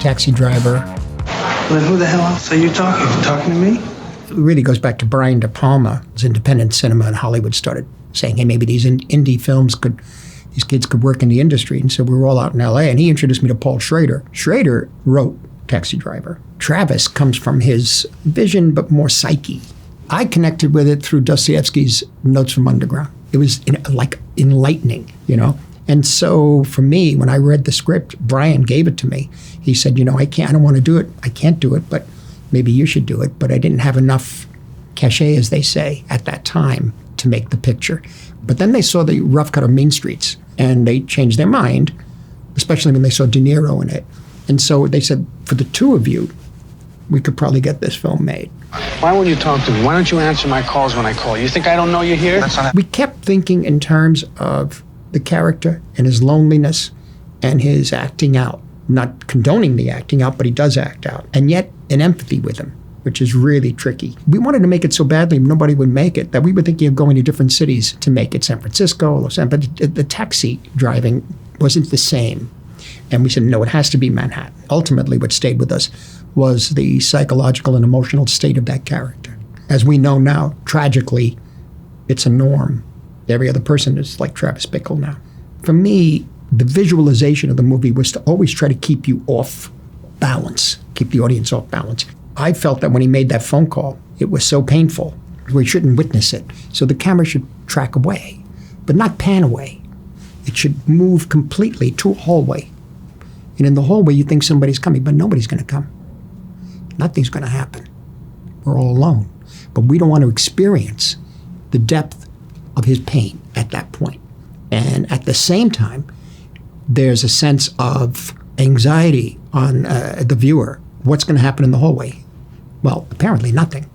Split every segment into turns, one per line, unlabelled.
Taxi Driver.
But who the hell else are you talking to? Talking to me?
It really goes back to Brian De Palma's independent cinema in Hollywood started saying, hey, maybe these indie films these kids could work in the industry. And so we were all out in L.A., and he introduced me to Paul Schrader. Schrader wrote Taxi Driver. Travis comes from his vision, but more psyche. I connected with it through Dostoevsky's Notes from Underground. It was like enlightening, you know? And so for me, when I read the script, Brian gave it to me. He said, I don't want to do it. I can't do it, but maybe you should do it. But I didn't have enough cachet, as they say, at that time to make the picture. But then they saw the rough cut of Mean Streets, and they changed their mind, especially when they saw De Niro in it. And so they said, for the two of you, we could probably get this film made.
Why won't you talk to me? Why don't you answer my calls when I call? You think I don't know you're here?
We kept thinking in terms of the character and his loneliness and his acting out. Not condoning the acting out, but he does act out. And yet an empathy with him, which is really tricky. We wanted to make it so badly nobody would make it that we were thinking of going to different cities to make it. San Francisco, Los Angeles, but the taxi driving wasn't the same. And we said, no, it has to be Manhattan. Ultimately, what stayed with us was the psychological and emotional state of that character. As we know now, tragically, it's a norm. Every other person is like Travis Bickle now. For me, the visualization of the movie was to always try to keep you off balance, keep the audience off balance. I felt that when he made that phone call, it was so painful, we shouldn't witness it. So the camera should track away, but not pan away. It should move completely to a hallway. And in the hallway, you think somebody's coming, but nobody's going to come. Nothing's going to happen. We're all alone. But we don't want to experience the depth of his pain at that point. And at the same time, there's a sense of anxiety on the viewer. What's going to happen in the hallway? Well, apparently nothing.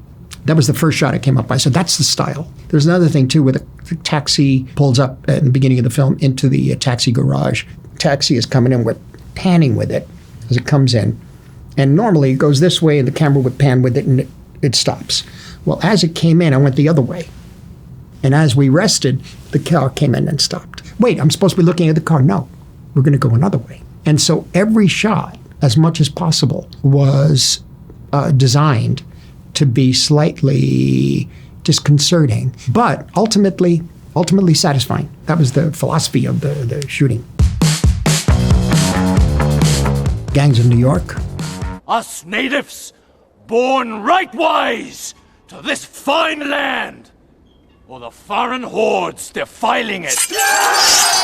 That was the first shot I came up by. So that's the style. There's another thing, too, where the taxi pulls up in the beginning of the film into the taxi garage. Taxi is coming in. We're panning with it as it comes in. And normally it goes this way and the camera would pan with it and it stops. Well, as it came in, I went the other way. And as we rested, the car came in and stopped. Wait, I'm supposed to be looking at the car. No, we're going to go another way. And so every shot, as much as possible, was designed to be slightly disconcerting, but ultimately satisfying. That was the philosophy of the shooting. Gangs of New York.
Us natives, born rightwise to this fine land, or the foreign hordes defiling it.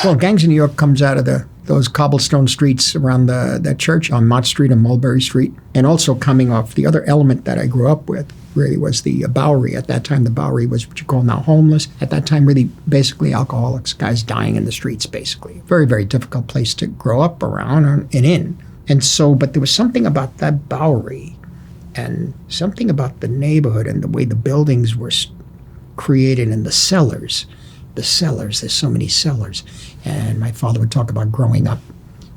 Well, Gangs of New York comes out of those cobblestone streets around that church on Mott Street and Mulberry Street, and also coming off the other element that I grew up with really was the Bowery. At that time, the Bowery was what you call now homeless. At that time, really basically alcoholics, guys dying in the streets, basically. Very, very difficult place to grow up around and in. And so, but there was something about that Bowery and something about the neighborhood and the way the buildings were created and the cellars, there's so many cellars. And my father would talk about growing up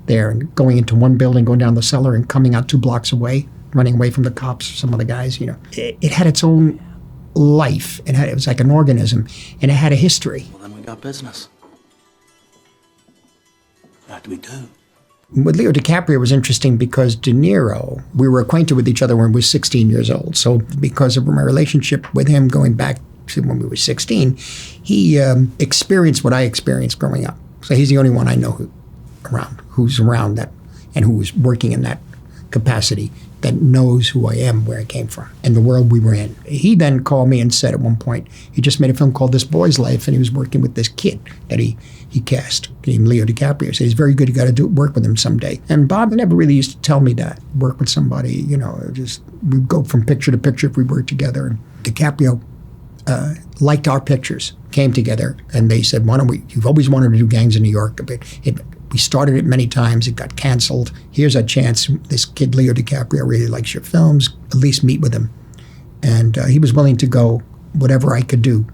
there and going into one building, going down the cellar and coming out 2 blocks away, running away from the cops, some of the guys, It had its own life. It was like an organism, and it had a history.
Well, then we got business. What do we do?
With Leo DiCaprio was interesting because De Niro, we were acquainted with each other when we were 16 years old. So because of my relationship with him going back to when we were 16, he experienced what I experienced growing up. So he's the only one I know who's around that and who was working in that capacity that knows who I am, where I came from, and the world we were in. He then called me and said at one point, he just made a film called This Boy's Life, and he was working with this kid that he cast, named Leo DiCaprio. He said, he's very good, you got to work with him someday. And Bob never really used to tell me that, work with somebody, just we'd go from picture to picture if we worked together. And DiCaprio liked our pictures, came together, and they said, you've always wanted to do Gangs of New York. We started it many times, it got canceled. Here's a chance, this kid Leo DiCaprio really likes your films, at least meet with him. And he was willing to go whatever I could do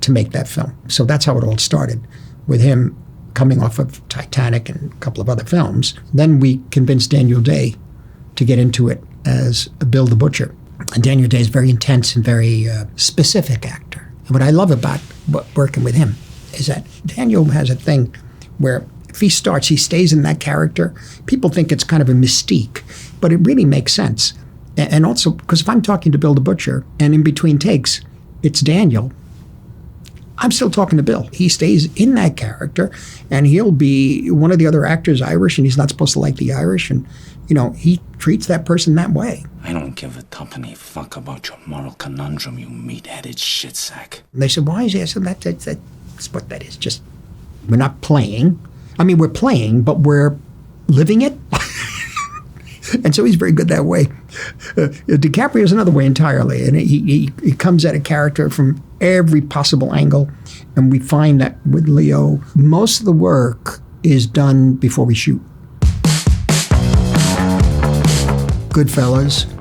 to make that film. So that's how it all started, with him coming off of Titanic and a couple of other films. Then we convinced Daniel Day to get into it as Bill the Butcher. And Daniel Day is a very intense and very specific actor. And what I love about working with him is that Daniel has a thing where If he starts, he stays in that character. People think it's kind of a mystique, but it really makes sense. And also, because if I'm talking to Bill the Butcher, and in between takes, it's Daniel, I'm still talking to Bill. He stays in that character, and he'll be one of the other actors Irish, and he's not supposed to like the Irish, and, he treats that person that way.
I don't give a tuppeny fuck about your moral conundrum, you meat-headed shitsack.
And they said, why is he? I said, that's what that is. Just, we're not playing. I mean, we're playing, but we're living it. And so he's very good that way. DiCaprio's another way entirely. And he comes at a character from every possible angle. And we find that with Leo, most of the work is done before we shoot. Goodfellas.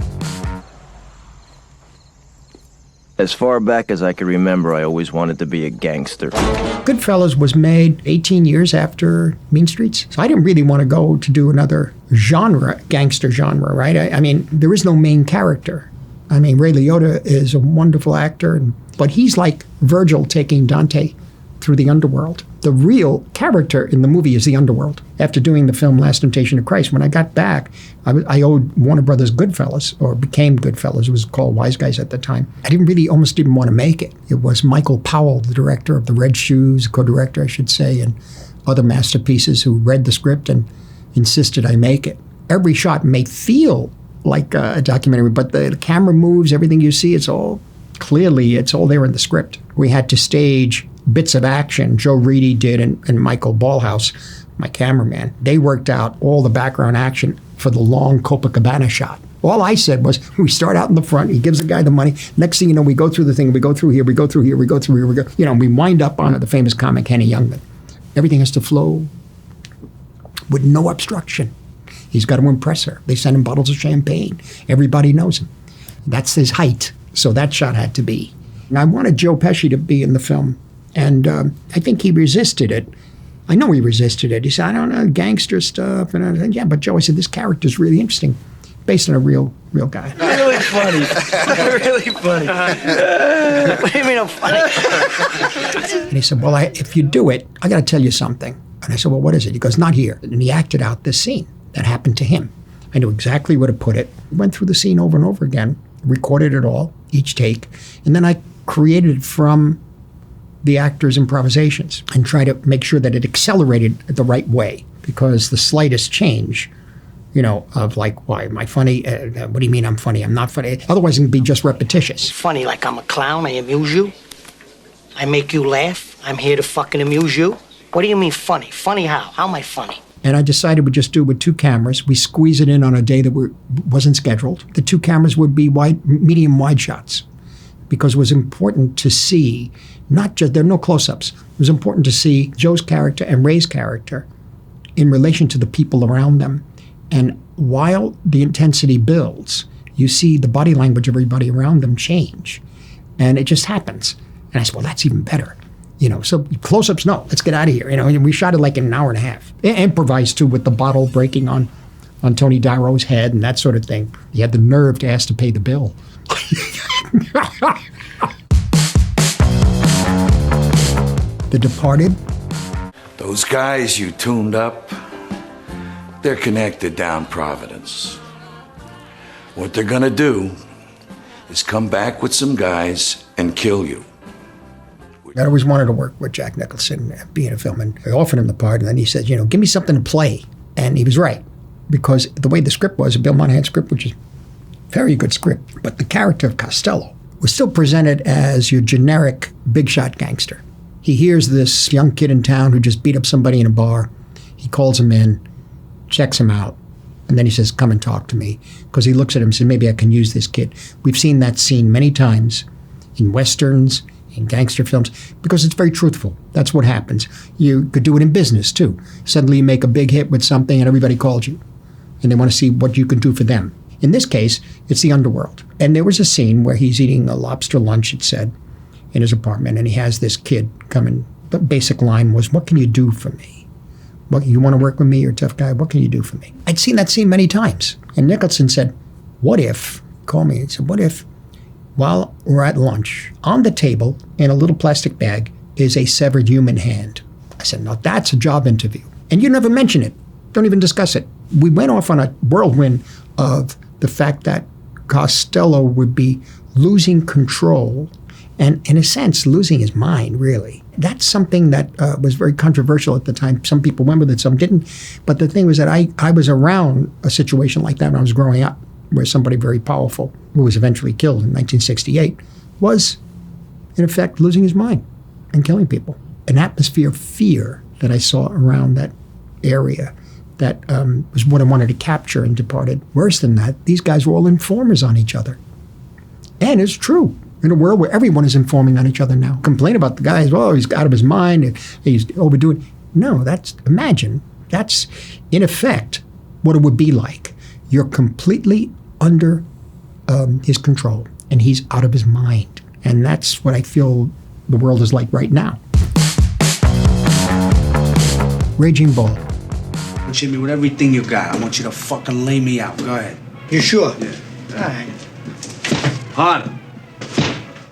As far back as I can remember, I always wanted to be a gangster.
Goodfellas was made 18 years after Mean Streets. So I didn't really want to go to do another genre, gangster genre, right? I mean, there is no main character. I mean, Ray Liotta is a wonderful actor, but he's like Virgil taking Dante through the underworld. The real character in the movie is the underworld. After doing the film Last Temptation of Christ, when I got back, I owed Warner Brothers Goodfellas, or became Goodfellas. It was called Wise Guys at the time. I almost didn't want to make it. It was Michael Powell, the director of The Red Shoes, co-director, I should say, and other masterpieces, who read the script and insisted I make it. Every shot may feel like a documentary, but the camera moves, everything you see, it's all there in the script. We had to stage bits of action. Joe Reedy did, and Michael Ballhaus, my cameraman. They worked out all the background action for the long Copacabana shot. All I said was, we start out in the front, he gives the guy the money. Next thing you know, we go through the thing, we go through here, we go through here, we go through here, we go. We wind up on the famous comic Henny Youngman. Everything has to flow with no obstruction. He's got to impress her. They send him bottles of champagne. Everybody knows him. That's his height. So that shot had to be. And I wanted Joe Pesci to be in the film. And I think he resisted it. I know he resisted it. He said, I don't know, gangster stuff. And I said, yeah, but Joe, I said, this character's really interesting. Based on a real guy.
Really funny. Really funny. What do you mean I'm funny?
And he said, well, if you do it, I got to tell you something. And I said, well, what is it? He goes, not here. And he acted out this scene that happened to him. I knew exactly where to put it. Went through the scene over and over again, recorded it all, each take. And then I created it from the actor's improvisations and try to make sure that it accelerated the right way, because the slightest change, of like, why am I funny? What do you mean I'm funny? I'm not funny. Otherwise, it can be just repetitious.
Funny like I'm a clown, I amuse you. I make you laugh. I'm here to fucking amuse you. What do you mean funny? Funny how? How am I funny?
And I decided we'd just do it with 2 cameras. We squeeze it in on a day that wasn't scheduled. The 2 cameras would be medium wide shots, because it was important to see, there are no close-ups. It was important to see Joe's character and Ray's character in relation to the people around them. And while the intensity builds, you see the body language of everybody around them change. And it just happens. And I said, well, that's even better. So close-ups, no, let's get out of here. And we shot it like in an hour and a half. Improvised, too, with the bottle breaking on Tony Darrow's head and that sort of thing. He had the nerve to ask to pay the bill. The Departed.
Those guys you tuned up, they're connected down Providence. What they're gonna do is come back with some guys and kill you.
I always wanted to work with Jack Nicholson, be in a film, and I offered him the part, and then he said, give me something to play. And he was right, because the way the script was, a Bill Monahan script, which is a very good script, but the character of Costello was still presented as your generic big shot gangster. He hears this young kid in town who just beat up somebody in a bar. He calls him in, checks him out, and then he says, come and talk to me. Because he looks at him and says, maybe I can use this kid. We've seen that scene many times in Westerns, in gangster films, because it's very truthful. That's what happens. You could do it in business, too. Suddenly you make a big hit with something and everybody calls you. And they want to see what you can do for them. In this case, it's the underworld. And there was a scene where he's eating a lobster lunch, it said, in his apartment, and he has this kid come in. The basic line was, what can you do for me? You want to work with me? You're a tough guy. What can you do for me? I'd seen that scene many times. And Nicholson said, what if, call me, and said, what if, while we're at lunch, on the table, in a little plastic bag, is a severed human hand? I said, no, that's a job interview. And you never mention it. Don't even discuss it. We went off on a whirlwind of the fact that Costello would be losing control and, in a sense, losing his mind, really. That's something that was very controversial at the time. Some people went with it, some didn't. But the thing was that I was around a situation like that when I was growing up, where somebody very powerful, who was eventually killed in 1968, was, in effect, losing his mind and killing people. An atmosphere of fear that I saw around that area that was what I wanted to capture in Departed. Worse than that, these guys were all informers on each other. And it's true. In a world where everyone is informing on each other now. Complain about the guy as well, he's out of his mind, he's overdoing. No, imagine, that's in effect what it would be like. You're completely under his control, and he's out of his mind. And that's what I feel the world is like right now. Raging Bull.
Jimmy, with everything you got, I want you to fucking lay me out. Go ahead.
You sure?
Yeah.
All right.
Hard.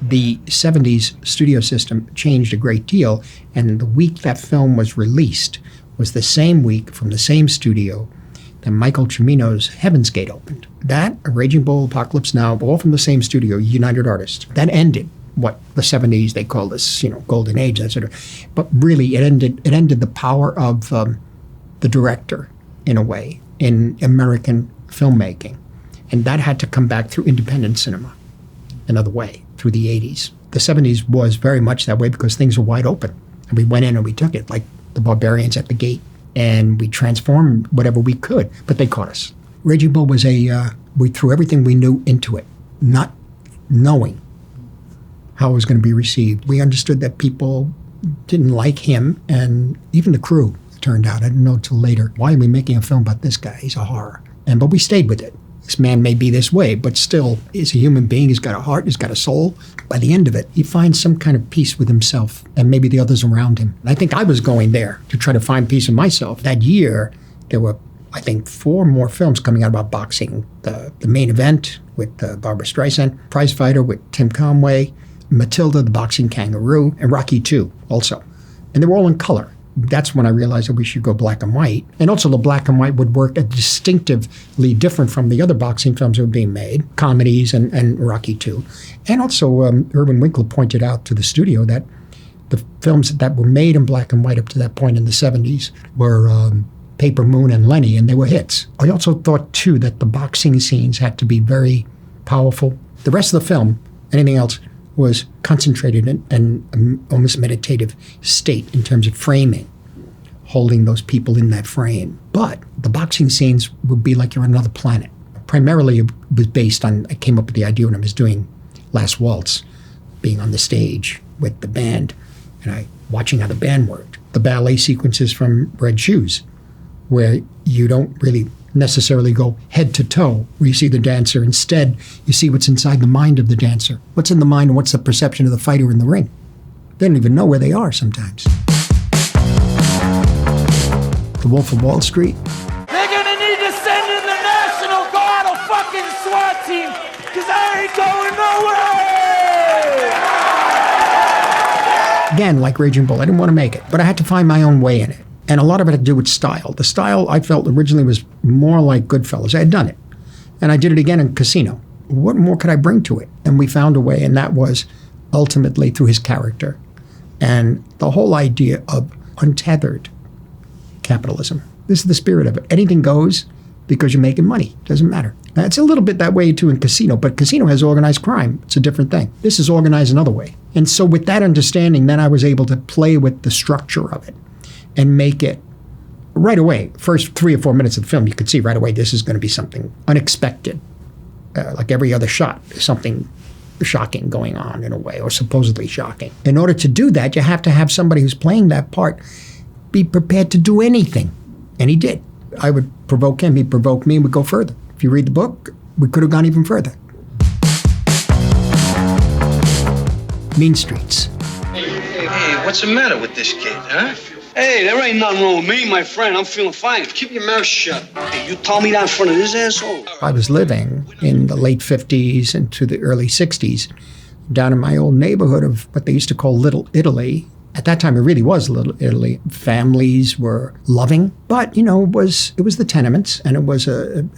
The 70s studio system changed a great deal, and the week that film was released was the same week from the same studio that Michael Cimino's Heaven's Gate opened. That, Raging Bull, Apocalypse Now, all from the same studio, United Artists. That ended what the 70s, they call this, golden age, that sort of. But really, it ended the power of the director, in a way, in American filmmaking. And that had to come back through independent cinema, another way, through the 80s. The 70s was very much that way because things were wide open. And we went in and we took it, like the barbarians at the gate. And we transformed whatever we could, but they caught us. Raging Bull was we threw everything we knew into it, not knowing how it was going to be received. We understood that people didn't like him, and even the crew, it turned out. I didn't know till later. Why are we making a film about this guy? He's a horror. But we stayed with it. This man may be this way, but still, he's a human being. He's got a heart. He's got a soul. By the end of it, he finds some kind of peace with himself and maybe the others around him. And I think I was going there to try to find peace in myself. That year, there were, I think, 4 more films coming out about boxing. The Main Event with Barbra Streisand, Prize Fighter with Tim Conway, Matilda, the Boxing Kangaroo, and Rocky II also. And they were all in color. That's when I realized that we should go black and white. And also the black and white would work distinctively different from the other boxing films that were being made, comedies and Rocky II. And also Irwin Winkler pointed out to the studio that the films that were made in black and white up to that point in the 70s were Paper Moon and Lenny, and they were hits. I also thought, too, that the boxing scenes had to be very powerful. The rest of the film, anything else, was concentrated in an almost meditative state in terms of framing, holding those people in that frame. But the boxing scenes would be like you're on another planet. Primarily, it was based on, I came up with the idea when I was doing Last Waltz, being on the stage with the band, and watching how the band worked. The ballet sequences from Red Shoes, where you don't really necessarily go head to toe where you see the dancer. Instead, you see what's inside the mind of the dancer. What's in the mind and what's the perception of the fighter in the ring. They don't even know where they are sometimes. The Wolf of Wall Street.
They're gonna need to send in the National Guard or fucking SWAT team, because I ain't going nowhere!
Again, like Raging Bull, I didn't want to make it, but I had to find my own way in it. And a lot of it had to do with style. The style I felt originally was more like Goodfellas. I had done it. And I did it again in Casino. What more could I bring to it? And we found a way, and that was ultimately through his character. And the whole idea of untethered capitalism. This is the spirit of it. Anything goes because you're making money. Doesn't matter. Now, it's a little bit that way, too, in Casino, but Casino has organized crime. It's a different thing. This is organized another way. And so with that understanding, then I was able to play with the structure of it and make it right away. First 3 or 4 minutes of the film, you could see right away this is going to be something unexpected. Like every other shot, there's something shocking going on in a way, or supposedly shocking. In order to do that, you have to have somebody who's playing that part be prepared to do anything. And he did. I would provoke him, he'd provoke me, and we'd go further. If you read the book, we could have gone even further. Mean Streets.
Hey, what's the matter with this kid, huh? Hey, there ain't nothing wrong with me, my friend. I'm feeling fine. Keep your mouth shut. Hey, you told me that in front of this asshole.
I was living in the late 50s and to the early 60s down in my old neighborhood of what they used to call Little Italy, At that time, it really was Little Italy. Families were loving, but, it was the tenements, and it was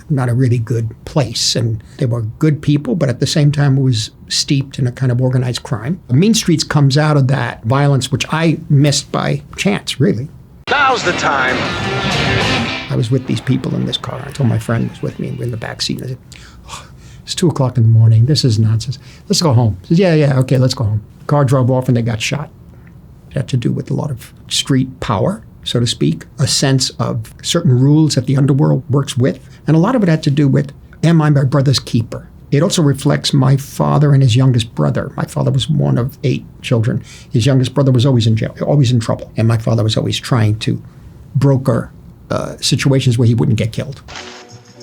not a really good place. And they were good people, but at the same time, it was steeped in a kind of organized crime. Mean Streets comes out of that violence, which I missed by chance, really.
Now's the time.
I was with these people in this car. I told my friend was with me, and we're in the back seat. And I said, it's 2 o'clock in the morning. This is nonsense. Let's go home. He said, yeah, okay, let's go home. The car drove off, and they got shot. It had to do with a lot of street power, so to speak, a sense of certain rules that the underworld works with. And a lot of it had to do with, am I my brother's keeper? It also reflects my father and his youngest brother. My father was one of 8 children. His youngest brother was always in jail, always in trouble. And my father was always trying to broker situations where he wouldn't get killed.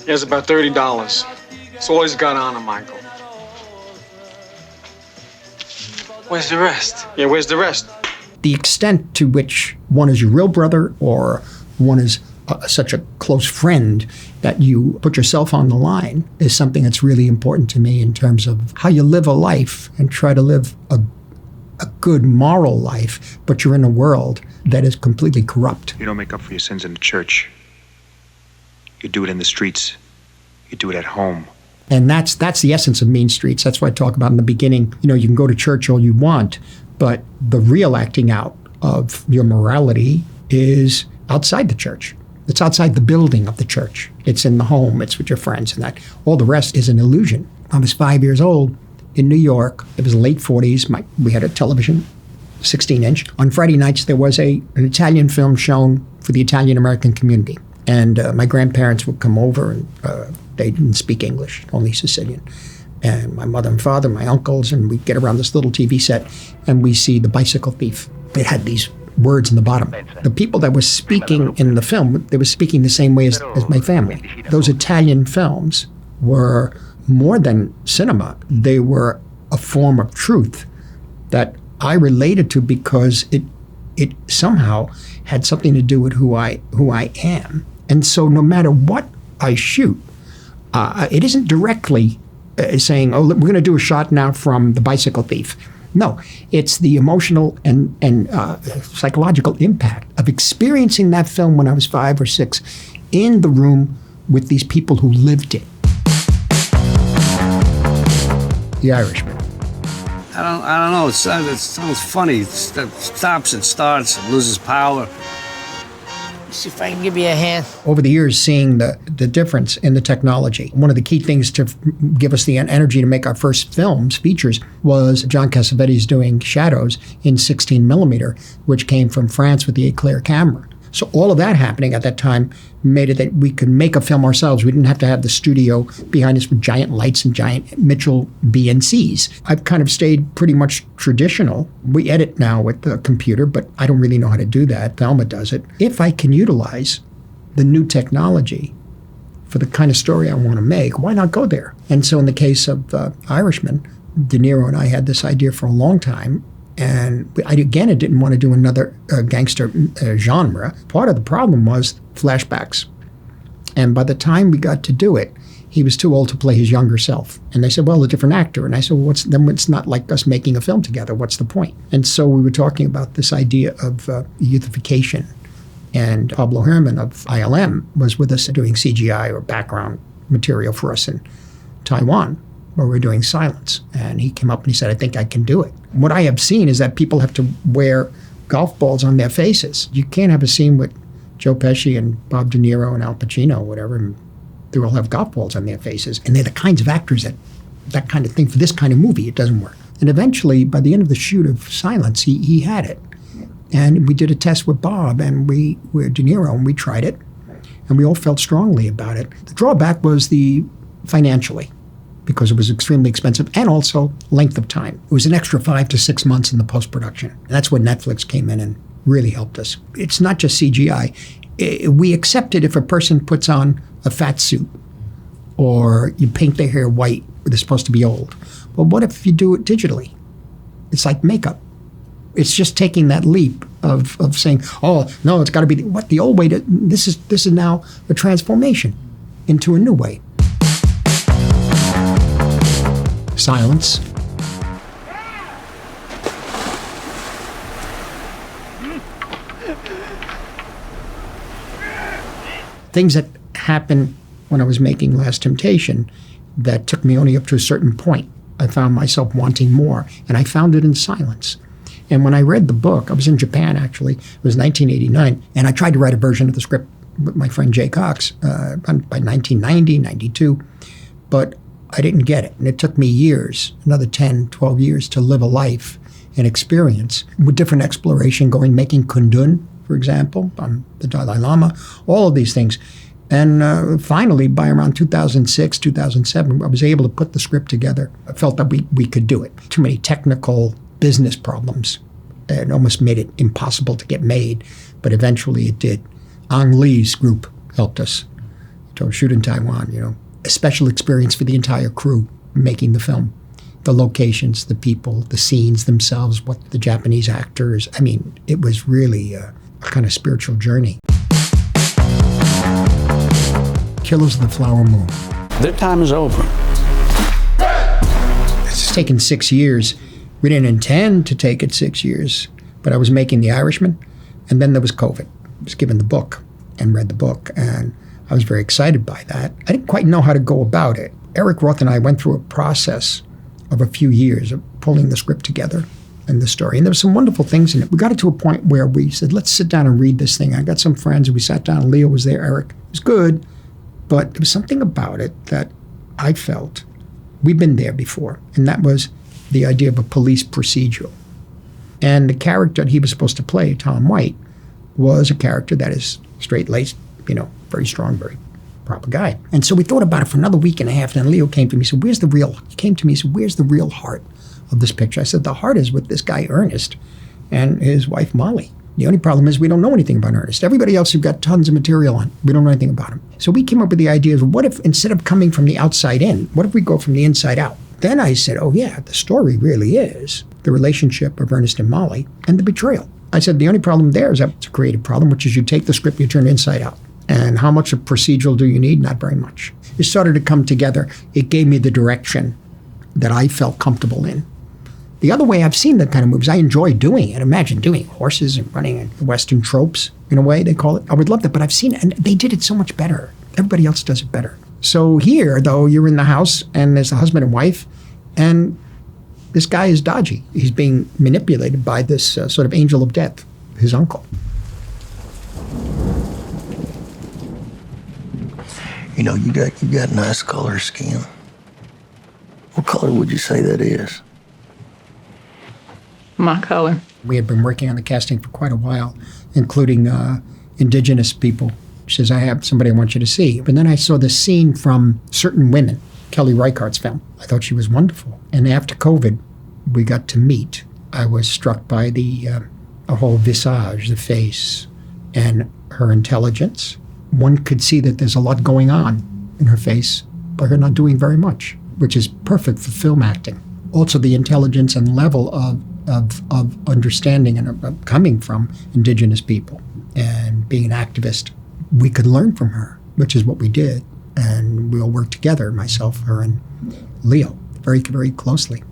Here's about $30. It's all he's got on him, Michael. Where's the rest? Yeah, where's the rest?
The extent to which one is your real brother or one is such a close friend that you put yourself on the line is something that's really important to me in terms of how you live a life and try to live a good moral life, but you're in a world that is completely corrupt.
You don't make up for your sins in the church. You do it in the streets. You do it at home.
And that's the essence of Mean Streets. That's what I talk about in the beginning. You can go to church all you want, but the real acting out of your morality is outside the church. It's outside the building of the church. It's in the home. It's with your friends and that. All the rest is an illusion. I was 5 years old in New York. It was the late 40s. We had a television, 16-inch. On Friday nights, there was an Italian film shown for the Italian-American community. And my grandparents would come over, and they didn't speak English, only Sicilian. And my mother and father, my uncles, and we'd get around this little TV set, and we see The Bicycle Thief. It had these words in the bottom. The people that were speaking in the film, they were speaking the same way as my family. Those Italian films were more than cinema. They were a form of truth that I related to because it somehow had something to do with who I am. And so no matter what I shoot, it isn't directly saying, oh, we're going to do a shot now from The Bicycle Thief. No, it's the emotional and psychological impact of experiencing that film when I was 5 or 6 in the room with these people who lived it. The Irishman.
I don't know. It sounds funny. It stops, it starts, it loses power.
See if I can give you a hand.
Over the years, seeing the difference in the technology. One of the key things to give us the energy to make our first films, features, was John Cassavetes doing Shadows in 16 millimeter, which came from France with the Leclaire camera. So all of that happening at that time made it that we could make a film ourselves. We didn't have to have the studio behind us with giant lights and giant Mitchell BNCs. I've kind of stayed pretty much traditional. We edit now with the computer, but I don't really know how to do that. Thelma does it. If I can utilize the new technology for the kind of story I want to make, why not go there? And so in the case of Irishman, De Niro and I had this idea for a long time. And I didn't want to do another gangster genre. Part of the problem was flashbacks. And by the time we got to do it, he was too old to play his younger self. And they said, well, a different actor. And I said, well, then it's not like us making a film together. What's the point? And so we were talking about this idea of youthification. And Pablo Herman of ILM was with us doing CGI or background material for us in Taiwan, where we're doing silence. And he came up and he said, I think I can do it. What I have seen is that people have to wear golf balls on their faces. You can't have a scene with Joe Pesci and Bob De Niro and Al Pacino or whatever, and they all have golf balls on their faces. And they're the kinds of actors that kind of thing, for this kind of movie, it doesn't work. And eventually, by the end of the shoot of Silence, he had it. And we did a test with Bob and with De Niro, and we tried it. And we all felt strongly about it. The drawback was financially, because it was extremely expensive, and also length of time. It was an extra 5 to 6 months in the post-production. And that's when Netflix came in and really helped us. It's not just CGI. We accept it if a person puts on a fat suit or you paint their hair white, they're supposed to be old. But what if you do it digitally? It's like makeup. It's just taking that leap of saying, oh, no, it's got to be the old way. This is now a transformation into a new way. Silence. things that happened when I was making Last Temptation that took me only up to a certain point. I found myself wanting more, and I found it in silence. And when I read the book, I was in Japan, actually. It was 1989, and I tried to write a version of the script with my friend Jay Cox by 1990, 92, but I didn't get it. And it took me years, another 10, 12 years, to live a life and experience with different exploration, making kundun, for example, on the Dalai Lama, all of these things. And finally, by around 2006, 2007, I was able to put the script together. I felt that we could do it. Too many technical business problems. It almost made it impossible to get made, but eventually it did. Ang Lee's group helped us to shoot in Taiwan, a special experience for the entire crew making the film. The locations, the people, the scenes themselves, what the Japanese actors. I mean, it was really a kind of spiritual journey. Killers of the Flower Moon.
Their time is over.
It's taken 6 years. We didn't intend to take it 6 years, but I was making The Irishman, and then there was COVID. I was given the book and read the book, and I was very excited by that. I didn't quite know how to go about it. Eric Roth and I went through a process of a few years of pulling the script together and the story, and there were some wonderful things in it. We got it to a point where we said, let's sit down and read this thing. I got some friends, and we sat down. Leo was there, Eric. It was good, but there was something about it that I felt we've been there before, and that was the idea of a police procedural. And the character that he was supposed to play, Tom White, was a character that is straight-laced, very strong, very proper guy. And so we thought about it for another week and a half, and then Leo came to me and said, where's the real heart of this picture? I said, the heart is with this guy, Ernest, and his wife, Molly. The only problem is we don't know anything about Ernest. Everybody else, we've got tons of material on. We don't know anything about him. So we came up with the idea of, what if, instead of coming from the outside in, what if we go from the inside out? Then I said, oh yeah, the story really is the relationship of Ernest and Molly and the betrayal. I said, the only problem there is that it's a creative problem, which is you take the script, you turn it inside out. And how much of procedural do you need? Not very much. It started to come together. It gave me the direction that I felt comfortable in. The other way I've seen that kind of movies, I enjoy doing it. Imagine doing horses and running and Western tropes, in a way they call it. I would love that, but I've seen it, and they did it so much better. Everybody else does it better. So here, though, you're in the house, and there's a husband and wife, and this guy is dodgy. He's being manipulated by this sort of angel of death, his uncle.
You got nice color skin. What color would you say that is?
My color.
We had been working on the casting for quite a while, including indigenous people. She says, I have somebody I want you to see. But then I saw this scene from Certain Women, Kelly Reichardt's film. I thought she was wonderful. And after COVID, we got to meet. I was struck by the whole visage, the face, and her intelligence. One could see that there's a lot going on in her face, but her not doing very much, which is perfect for film acting. Also, the intelligence and level of understanding and coming from indigenous people and being an activist, we could learn from her, which is what we did. And we all worked together, myself, her, and Leo, very, very closely.